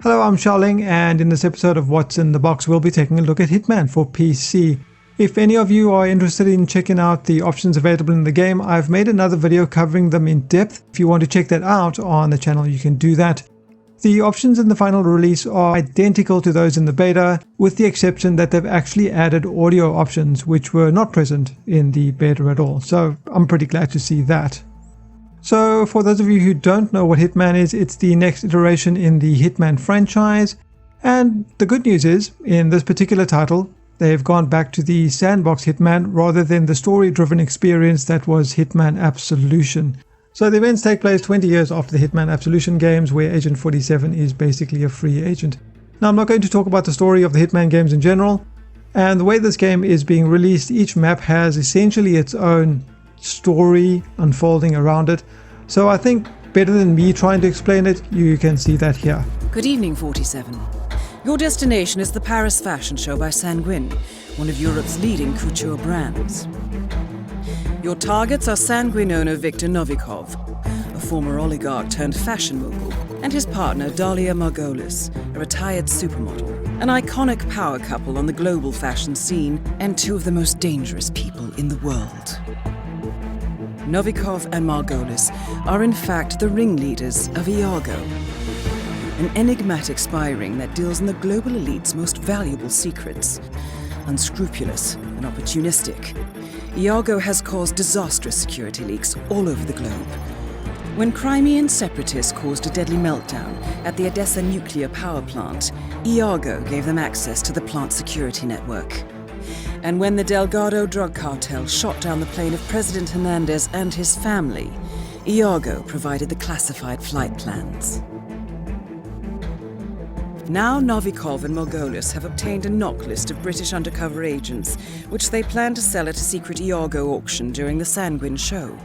Hello, I'm Xiaoling, and in this episode of What's in the Box, we'll be taking a look at Hitman for PC. If any of you are interested in checking out the options available in the game, I've made another video covering them in depth. If you want to check that out on the channel, you can do that. The options in the final release are identical to those in the beta, with the exception that they've actually added audio options, which were not present in the beta at all. So I'm pretty glad to see that. So for those of you who don't know what Hitman is, it's the next iteration in the Hitman franchise. And the good news is, in this particular title, they've gone back to the sandbox Hitman rather than the story-driven experience that was Hitman Absolution. So the events take place 20 years after the Hitman Absolution games, where Agent 47 is basically a free agent. Now, I'm not going to talk about the story of the Hitman games in general, and the way this game is being released, each map has essentially its own story unfolding around it. So I think better than me trying to explain it, you can see that here. Good evening, 47. Your destination is the Paris Fashion Show by Sanguine, one of Europe's leading couture brands. Your targets are Sanguine owner Viktor Novikov, a former oligarch turned fashion mogul, and his partner Dalia Margolis, a retired supermodel, an iconic power couple on the global fashion scene, and two of the most dangerous people in the world. Novikov and Margolis are in fact the ringleaders of Iago, an enigmatic spy ring that deals in the global elite's most valuable secrets. Unscrupulous and opportunistic, Iago has caused disastrous security leaks all over the globe. When Crimean separatists caused a deadly meltdown at the Odessa nuclear power plant, Iago gave them access to the plant's security network. And when the Delgado drug cartel shot down the plane of President Hernandez and his family, Iago provided the classified flight plans. Now Novikov and Margolis have obtained a knock list of British undercover agents, which they plan to sell at a secret Iago auction during the Sanguine show.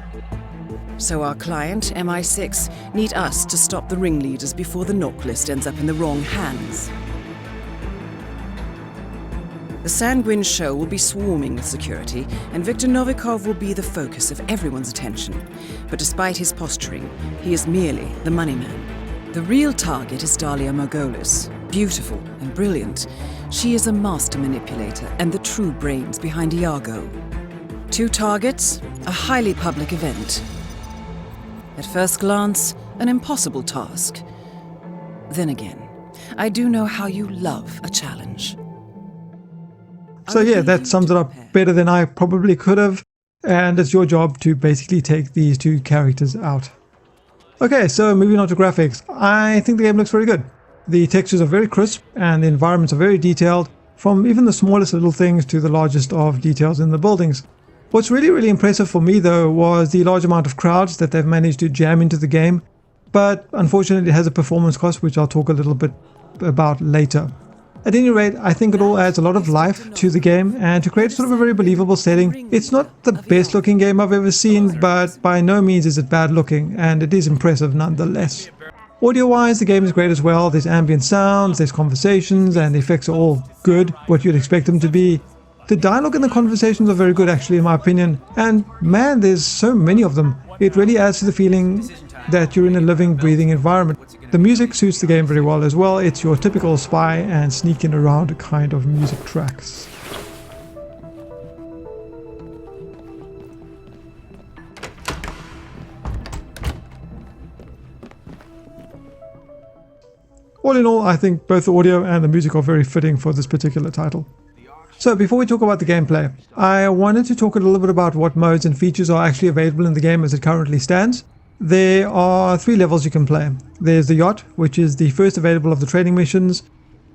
So our client, MI6, need us to stop the ringleaders before the knock list ends up in the wrong hands. The Sanguine show will be swarming with security, and Viktor Novikov will be the focus of everyone's attention. But despite his posturing, he is merely the money man. The real target is Dalia Margolis. Beautiful and brilliant, she is a master manipulator and the true brains behind Iago. Two targets, a highly public event. At first glance, an impossible task. Then again, I do know how you love a challenge. So yeah, that sums it up better than I probably could have, and it's your job to basically take these two characters out. Okay, so moving on to graphics. I think the game looks very good. The textures are very crisp and the environments are very detailed, from even the smallest little things to the largest of details in the buildings. What's really impressive for me though was the large amount of crowds that they've managed to jam into the game, but unfortunately it has a performance cost, which I'll talk a little bit about later. At any rate, I think it all adds a lot of life to the game, and to create sort of a very believable setting. It's not the best looking game I've ever seen, but by no means is it bad looking, and it is impressive nonetheless. Audio wise, the game is great as well. There's ambient sounds, there's conversations, and the effects are all good, what you'd expect them to be. The dialogue and the conversations are very good actually in my opinion, and man, there's so many of them. It really adds to the feeling that you're in a living, breathing environment. The music suits the game very well as well. It's your typical spy and sneaking around kind of music tracks. All in all, I think both the audio and the music are very fitting for this particular title. So before we talk about the gameplay, I wanted to talk a little bit about what modes and features are actually available in the game as it currently stands. There are 3 levels you can play. There's the yacht, which is the first available of the training missions,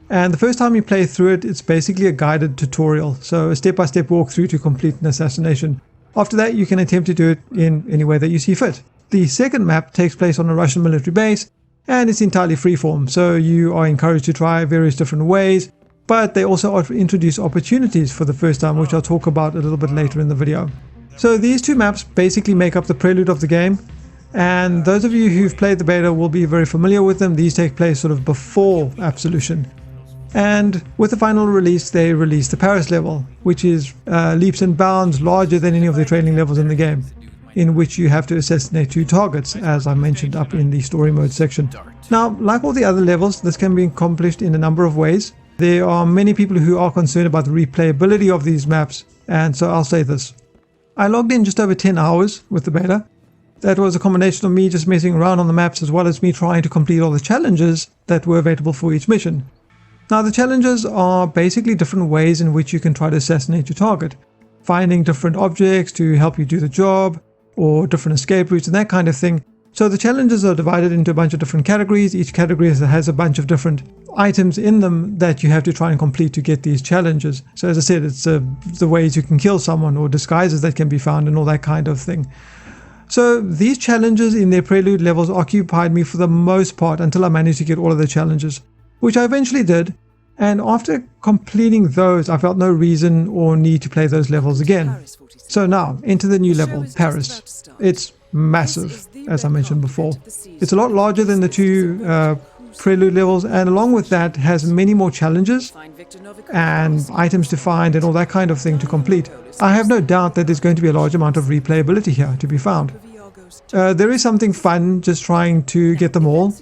and the first time you play through it, it's basically a guided tutorial, so a step-by-step walkthrough to complete an assassination. After that, you can attempt to do it in any way that you see fit. The second map takes place on a Russian military base, and it's entirely freeform, so you are encouraged to try various different ways, but they also introduce opportunities for the first time, which I'll talk about a little bit later in the video. So these 2 maps basically make up the prelude of the game, and those of you who've played the beta will be very familiar with them. These take place sort of before Absolution. And with the final release, they released the Paris level, which is leaps and bounds larger than any of the training levels in the game. in which you have to assassinate 2 targets, as I mentioned up in the story mode section. Now, like all the other levels, this can be accomplished in a number of ways. There are many people who are concerned about the replayability of these maps, and so I'll say this. I logged in just over 10 hours with the beta. That was a combination of me just messing around on the maps as well as me trying to complete all the challenges that were available for each mission. Now, the challenges are basically different ways in which you can try to assassinate your target. Finding different objects to help you do the job, or different escape routes and that kind of thing. So the challenges are divided into a bunch of different categories. Each category has a bunch of different items in them that you have to try and complete to get these challenges. So as I said, it's the ways you can kill someone or disguises that can be found and all that kind of thing. So these challenges in their prelude levels occupied me for the most part until I managed to get all of the challenges, which I eventually did. And after completing those, I felt no reason or need to play those levels again. So now, into the new level, Paris. It's massive, as I mentioned before. It's a lot larger than the 2 prelude levels, and along with that has many more challenges and items to find and all that kind of thing to complete. I have no doubt that there's going to be a large amount of replayability here to be found. There is something fun just trying to get them all,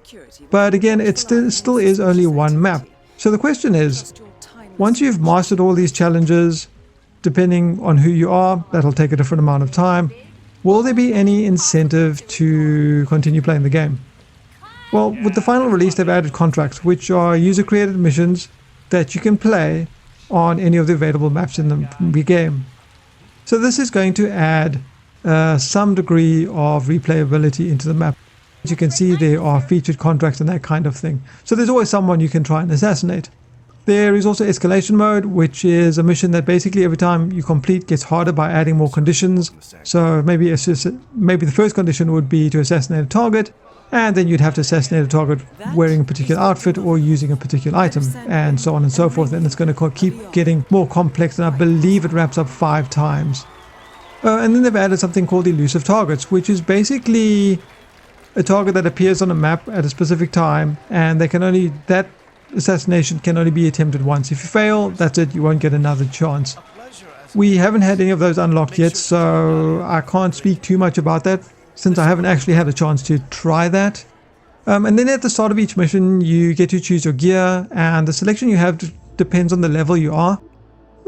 but again, it still is only one map. So the question is, once you've mastered all these challenges, depending on who you are, that'll take a different amount of time, will there be any incentive to continue playing the game? Well, with the final release, they've added contracts, which are user-created missions that you can play on any of the available maps in the game. So this is going to add some degree of replayability into the map. As you can see, there are featured contracts and that kind of thing. So there's always someone you can try and assassinate. There is also escalation mode, which is a mission that basically every time you complete gets harder by adding more conditions. So maybe the first condition would be to assassinate a target, and then you'd have to assassinate a target wearing a particular outfit or using a particular item, and so on and so forth. And it's going to keep getting more complex, and I believe it wraps up 5 times. And then they've added something called elusive targets, which is basically a target that appears on a map at a specific time, and that assassination can only be attempted once. If you fail, that's it, you won't get another chance. We haven't had any of those unlocked yet, so I can't speak too much about that since I haven't actually had a chance to try that. And then at the start of each mission, you get to choose your gear, and the selection you have depends on the level you are.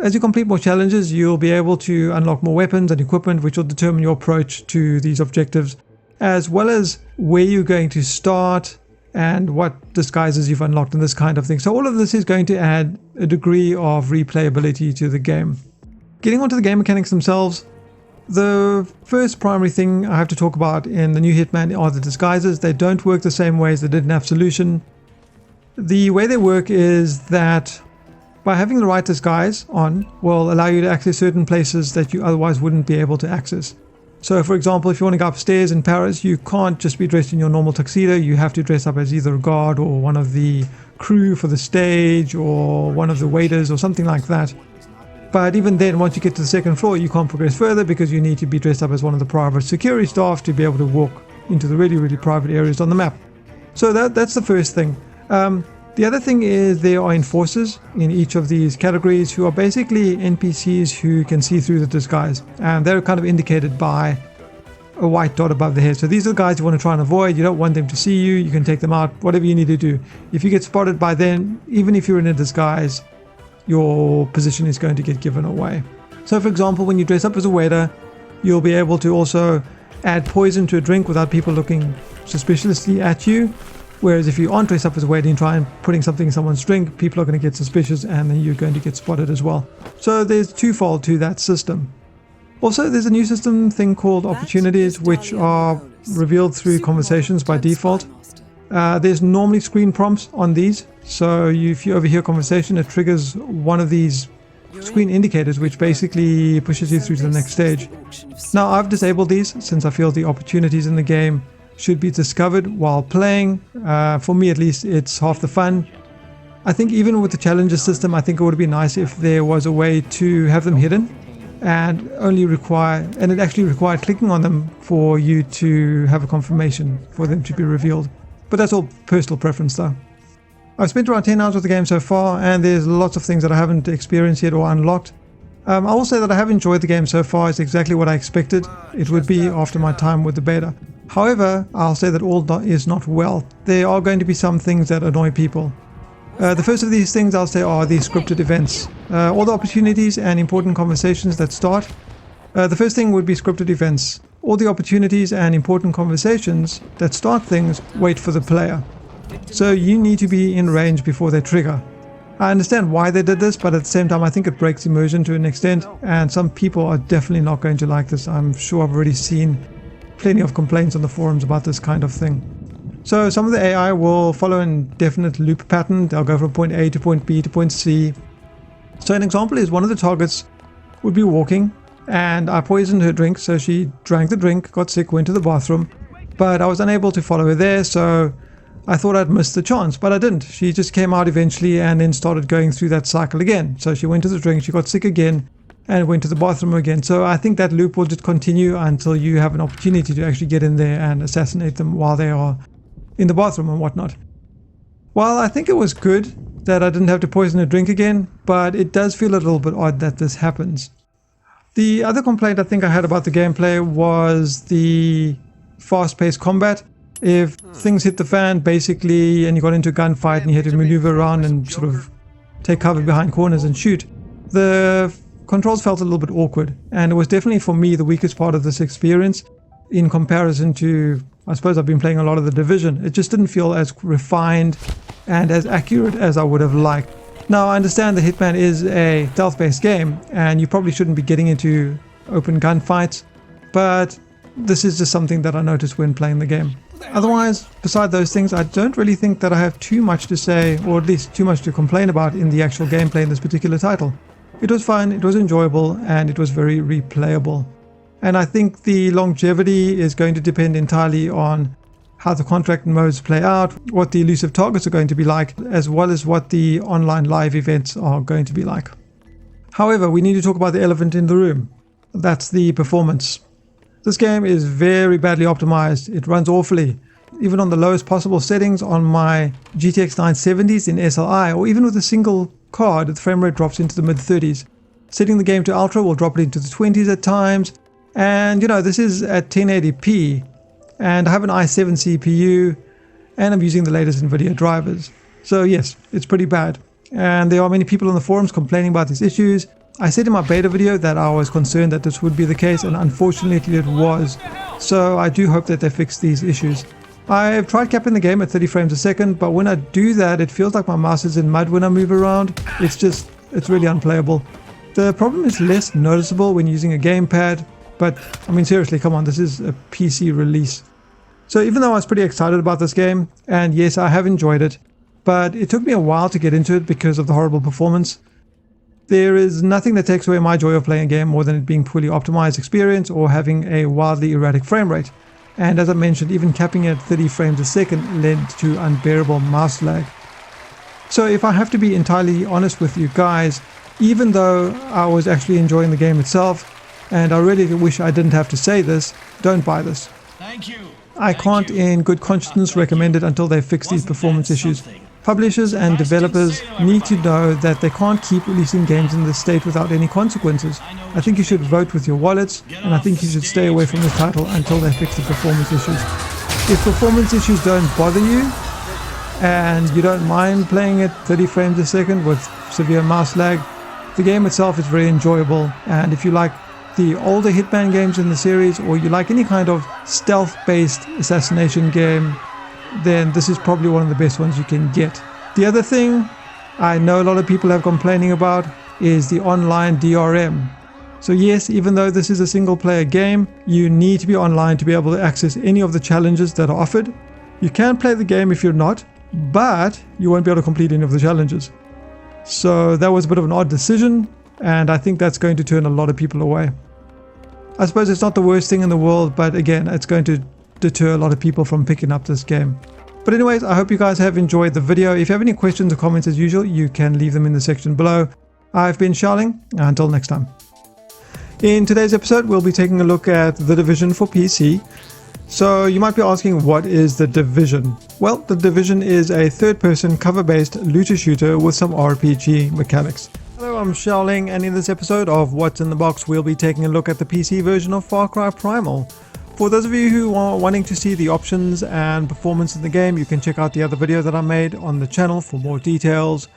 As you complete more challenges, you'll be able to unlock more weapons and equipment, which will determine your approach to these objectives, as well as where you're going to start and what disguises you've unlocked and this kind of thing. So all of this is going to add a degree of replayability to the game. Getting onto the game mechanics themselves, the first primary thing I have to talk about in the new Hitman are the disguises. They don't work the same way as they did in Absolution. The way they work is that by having the right disguise on will allow you to access certain places that you otherwise wouldn't be able to access. So for example, if you want to go upstairs in Paris, you can't just be dressed in your normal tuxedo. You have to dress up as either a guard or one of the crew for the stage or one of the waiters or something like that. But even then, once you get to the second floor, you can't progress further because you need to be dressed up as one of the private security staff to be able to walk into the really, really private areas on the map. So that's the first thing. The other thing is there are enforcers in each of these categories who are basically NPCs who can see through the disguise, and they're kind of indicated by a white dot above the head. So these are the guys you want to try and avoid. You don't want them to see you. You can take them out, whatever you need to do. If you get spotted by them, even if you're in a disguise, your position is going to get given away. So for example, when you dress up as a waiter, you'll be able to also add poison to a drink without people looking suspiciously at you. Whereas if you aren't dressed up as a waiter and try and putting something in someone's drink, people are going to get suspicious and then you're going to get spotted as well. So there's twofold to that system. Also, there's a new system thing called opportunities, which are revealed through conversations by default. There's normally screen prompts on these. So if you overhear a conversation, it triggers one of these screen indicators, which basically pushes you through to the next stage. Now, I've disabled these since I feel the opportunities in the game should be discovered while playing. For me at least, it's half the fun. I think even with the challenges system, I think it would be nice if there was a way to have them hidden and it actually required clicking on them for you to have a confirmation for them to be revealed. But that's all personal preference though. I've spent around 10 hours with the game so far, and there's lots of things that I haven't experienced yet or unlocked. I will say that I have enjoyed the game so far. It's exactly what I expected it would be after my time with the beta. However, I'll say that all is not well. There are going to be some things that annoy people. The first of these things I'll say are the scripted events. All the opportunities and important conversations that start. The first thing would be scripted events. All the opportunities and important conversations that start things wait for the player. So you need to be in range before they trigger. I understand why they did this, but at the same time I think it breaks immersion to an extent, and some people are definitely not going to like this. I'm sure I've already seen plenty of complaints on the forums about this kind of thing. So some of the AI will follow an indefinite loop pattern. They'll go from point A to point B to point C. So an example is one of the targets would be walking, and I poisoned her drink, so she drank the drink, got sick, went to the bathroom, but I was unable to follow her there, so I thought I'd missed the chance, but I didn't. She just came out eventually and then started going through that cycle again. So she went to the drink, she got sick again, and went to the bathroom again. So I think that loop will just continue until you have an opportunity to actually get in there and assassinate them while they are in the bathroom and whatnot. While I think it was good that I didn't have to poison a drink again, but it does feel a little bit odd that this happens. The other complaint I think I had about the gameplay was the fast-paced combat. If things hit the fan basically and you got into a gunfight and you had to maneuver around and sort of take cover behind corners and shoot, the controls felt a little bit awkward, and it was definitely for me the weakest part of this experience in comparison to, I suppose I've been playing a lot of The Division. It just didn't feel as refined and as accurate as I would have liked. Now I understand the Hitman is a stealth-based game and you probably shouldn't be getting into open gunfights, but this is just something that I noticed when playing the game. Otherwise, beside those things, I don't really think that I have too much to say, or at least too much to complain about in the actual gameplay in this particular title. It was fun, it was enjoyable, and it was very replayable. And I think the longevity is going to depend entirely on how the contract modes play out, what the elusive targets are going to be like, as well as what the online live events are going to be like. However, we need to talk about the elephant in the room. That's the performance. This game is very badly optimized. It runs awfully. Even on the lowest possible settings on my GTX 970s in SLI, or even with a single card, the frame rate drops into the mid-30s. Setting the game to ultra will drop it into the 20s at times. And you know, this is at 1080p. And I have an i7 CPU, and I'm using the latest Nvidia drivers. So yes, it's pretty bad. And there are many people on the forums complaining about these issues. I said in my beta video that I was concerned that this would be the case, and unfortunately it was. So I do hope that they fix these issues. I've tried capping the game at 30 frames a second, but when I do that, it feels like my mouse is in mud when I move around. It's really unplayable. The problem is less noticeable when using a gamepad, but I mean seriously, come on, this is a PC release. So even though I was pretty excited about this game, and yes, I have enjoyed it, but it took me a while to get into it because of the horrible performance. There is nothing that takes away my joy of playing a game more than it being poorly optimized experience or having a wildly erratic frame rate. And as I mentioned, even capping it at 30 frames a second led to unbearable mouse lag. So if I have to be entirely honest with you guys, even though I was actually enjoying the game itself, and I really wish I didn't have to say this, don't buy this. Thank you. I can't in good conscience recommend it until they fix these performance issues. Publishers and developers need to know that they can't keep releasing games in this state without any consequences. I think you should vote with your wallets, and I think you should stay away from this title until they fix the performance issues. If performance issues don't bother you, and you don't mind playing at 30 frames a second with severe mouse lag, the game itself is very enjoyable. And if you like the older Hitman games in the series, or you like any kind of stealth-based assassination game, then this is probably one of the best ones you can get. The other thing I know a lot of people have complaining about is the online DRM. So yes, even though this is a single player game, you need to be online to be able to access any of the challenges that are offered. You can play the game if you're not, but you won't be able to complete any of the challenges. So that was a bit of an odd decision, and I think that's going to turn a lot of people away. I suppose it's not the worst thing in the world, but again, it's going to deter a lot of people from picking up this game. But anyways, I hope you guys have enjoyed the video. If you have any questions or comments as usual, you can leave them in the section below. I've been Xiaoling, until next time. In today's episode, we'll be taking a look at The Division for PC. So you might be asking, what is The Division? Well, The Division is a third-person cover-based looter shooter with some RPG mechanics. Hello, I'm Xiaoling, and in this episode of What's in the Box, we'll be taking a look at the PC version of Far Cry Primal. For those of you who are wanting to see the options and performance in the game, you can check out the other video that I made on the channel for more details.